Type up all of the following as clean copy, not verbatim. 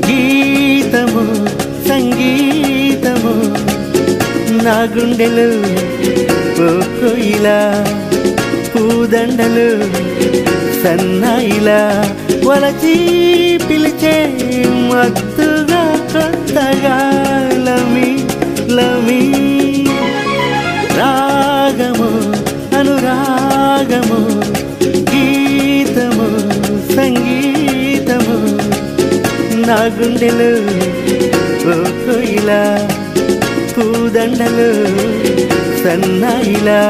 గీతము సంగీతము నా గుండెలు ఓ కోయిలా పూదండలు సన్నాయిలా వలచి పిలిచే మత్తుగా కొత్తగా లమి లమి రాగము అనురాగము గీతము సంగీతము నా గుండెలు ఓ కోయిలా పూదండలు సన్నాయిలా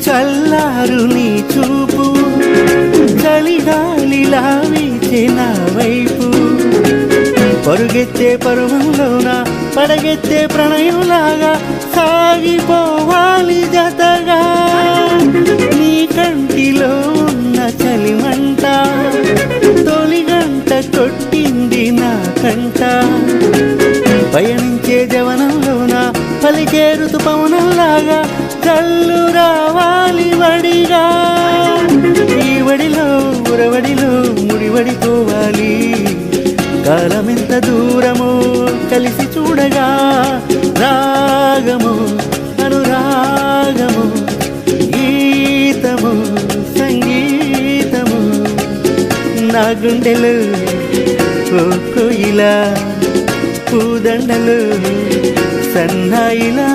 చల్లారు నీ చూపు చలిగాలిలా వీచే నా వైపు పరుగెత్తే పరువంలోన పడగెత్తే ప్రణయంలాగా సాగిపోవాలి జతగా నీ కంటిలో ఉన్న చలిమంట తొలి గంట కొట్టింది నా కంట పయనించే జవనంలోన పలికే ఋతుపవనంలాగా కళ్ళు రావాలి వడిగా ఈ వడిలో ఉరవడిలో ముడివడిపోవాలి కాలమెంత దూరమో కలిసి చూడగా రాగము అనురాగము గీతము సంగీతము నా గుండెలు ఓ కోయిలా పూదండలు సన్నాయిలా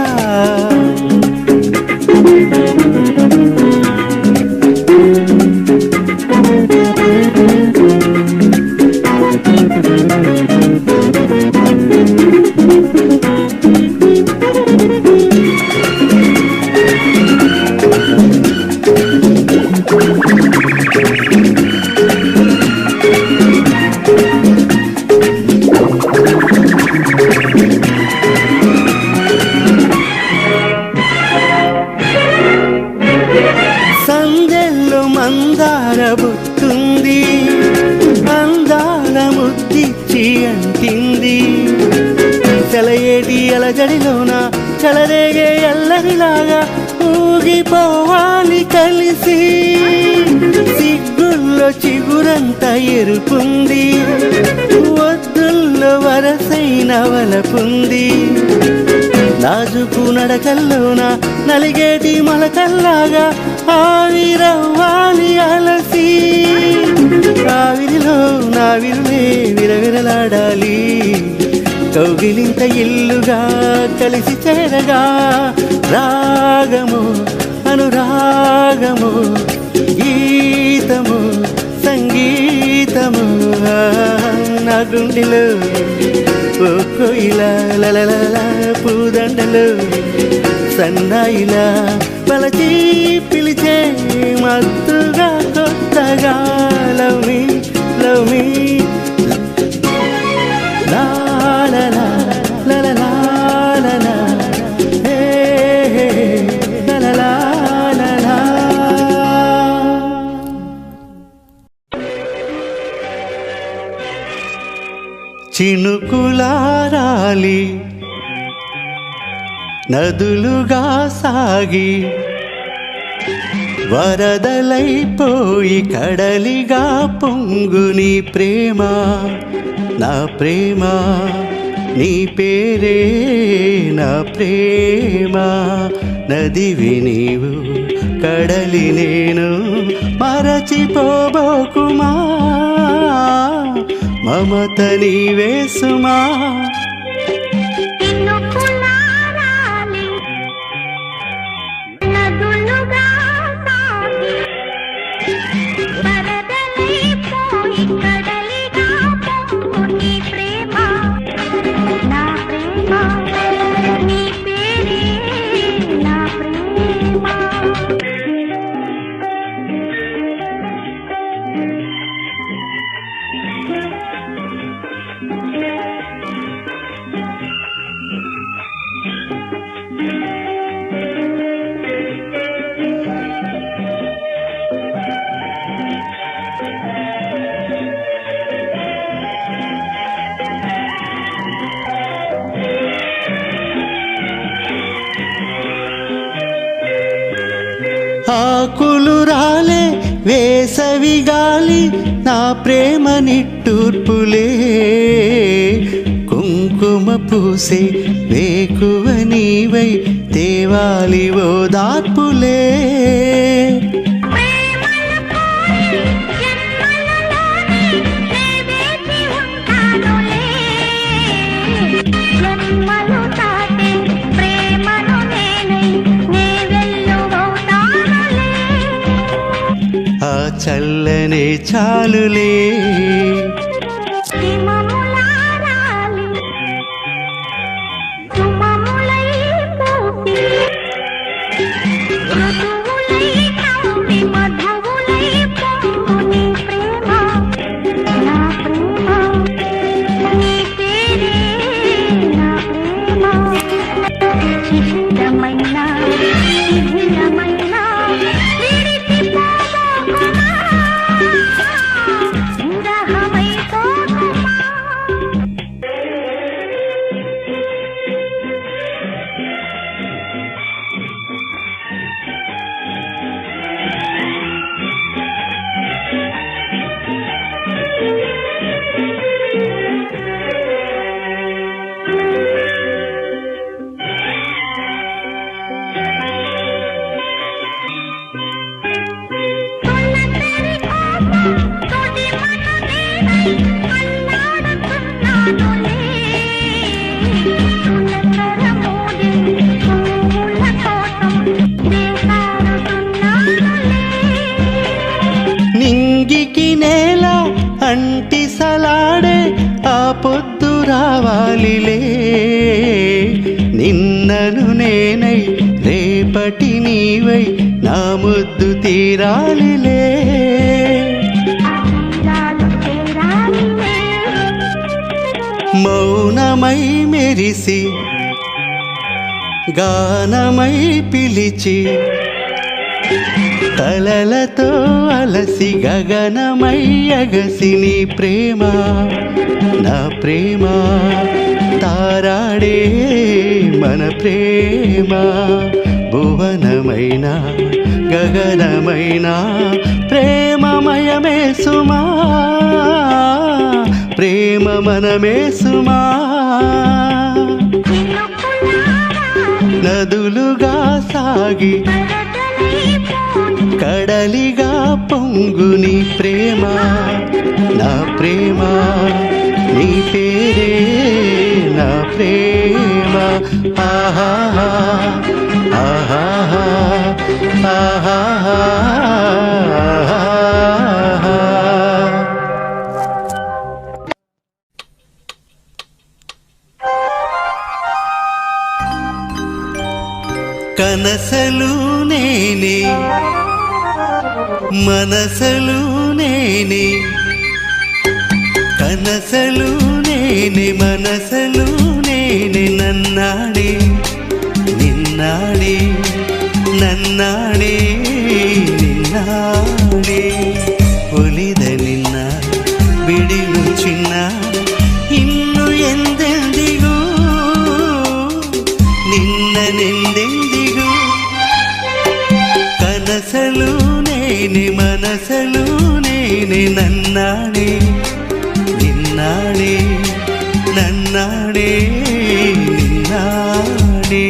సందెల్లో మందార బుట్టుంది అందాల ముద్దిచ్చి అంటింది చలయేటి అలజడిలోన చలరేగే ఎల్లరిలాగా ఊగిపోవాలి కలిసి సిగ్గుల్లో చిగురంతా ఎరుపుంది వద్దుల్లో వరసైన వలపుంది నాజుకు నడకల్లోన నలిగేటి మలకల్లాగా ఆవిరవ్వాలి అలసి ఆవిరిలో నావిరులే విరవిరలాడాలి కౌగిలింత ఇల్లుగా కలిసి చేరగా రాగము అనురాగము గీతము సంగీతము నా గుండెలో ఓ కోయిలా లలలా పూదండలు సన్నాయిలా పలచి పిలిచే మత్తుగా కొత్తగా లవ్ మీ లా లా లా లా లా లా లా హే హే లా లా లా లా. చినుకులారాలి నదులుగా సాగి వరదలైపోయి కడలిగా పొంగుని ప్రేమ నా ప్రేమ నీ పేరే నా ప్రేమ నదివి నీవు కడలి నేను మరచిపోబోకుమా మమత నీవే సుమా ఆకులు రాలే వేసవి గాలి నా ప్రేమ నిట్టూర్పులే కుంకుమ పూసే వేకువ నీవై తేవాలి ఓదార్పులే ఆ చల్లనే చాలులే నింగికి నేల అంటి సలాడే ఆ పొద్దు రావాలిలే నిన్నను నేనై రేపటి నీవై నా ముద్దు తీరాలిలే మౌనమై మెరిసి గానమై పిలిచి కలలతో అలసి గగనమై అగసి నీ ప్రేమ నా ప్రేమ తారాడే మన ప్రేమ భువనమైన గగనమైన ప్రేమమయమే సుమా ప్రేమ మనమే సుమా నదులుగా సాగి కడలిగా పొంగు నీ ప్రేమ నా ప్రేమ నీ పేరే నా ప్రేమ ఆహా ఆహా ఆహా కనసలు నేనే మనసలు నేనే కనసలు నేనే మనసలు నేనే నన్నాడే నిన్నాడే ನನ್ನಾಣೆ ನಿನ್ನಾಣೆ ಒಲಿದ ನಿನ್ನ ಬಿಡಿಲು ಚಿನ್ನ ಇನ್ನು ಎಂದೆಂದಿಗೂ ನಿನ್ನನೆಂದೆಂದಿಗೂ ಕನಸಲು ನೇನೆ ಮನಸಲು ನೇನೆ ನನ್ನಾಣೆ ನಿನ್ನಾಣೆ ನನ್ನಾಣೆ ನಿನ್ನಾಣೆ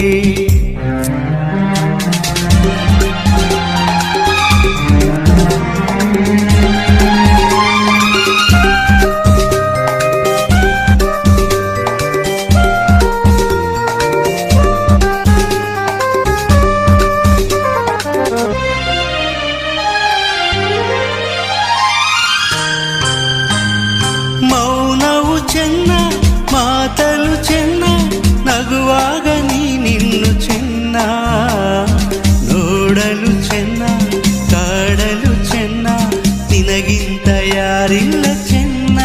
మౌనవు చెన్న మాటలు చెన్న నగువాగ నిన్ను చెన్న ನೋಡಲು ಚೆನ್ನ ಕಾಡಲು ಚೆನ್ನ ನಿನಗಿಂತ ಯಾರಿಲ್ಲ ಚೆನ್ನ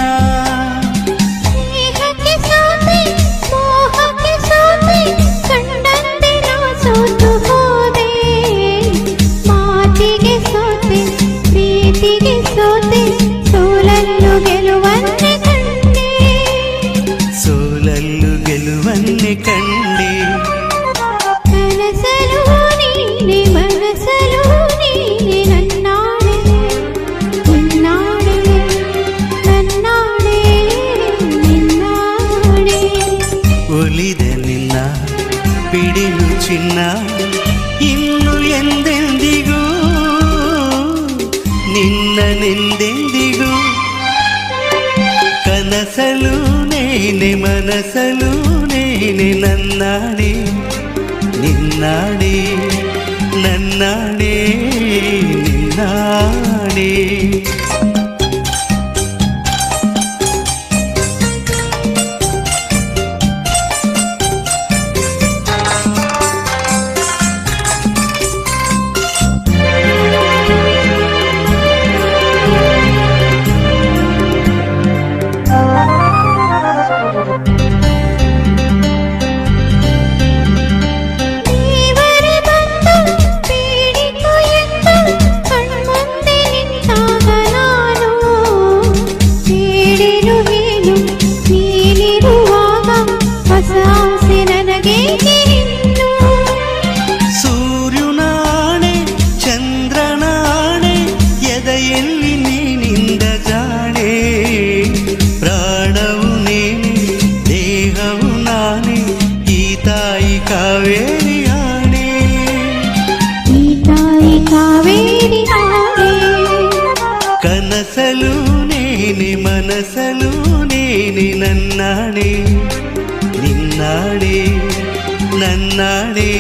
ಕನಸಲು ನೇನೆ ಮನಸಲು ನೇನೆ ನನ್ನಾಣೆ ನಿನ್ನಾಣೆ ನನ್ನಾಣೆ ನಿನ್ನಾಣೆ ಸೂರ್ಯನಾಣೆ ಚಂದ್ರನಾಣೆ ಎದೆಯಲ್ಲಿ ನೀನಿಂದ ಜಾಣೆ ಪ್ರಾಣವು ನೀನೆ ದೇಹವು ನಾನೇ ಈ ತಾಯಿ ಕಾವೇರಿ ಆಣೆ ಈ ತಾಯಿ ಕಾವೇರಿ ಆಣೆ ಕನಸಲು ನೇನೆ ಮನಸಲು ನೇನೆ ನನ್ನಾಣೆ ನಿನ್ನಾಣೆ ನನ್ನಾಣೆ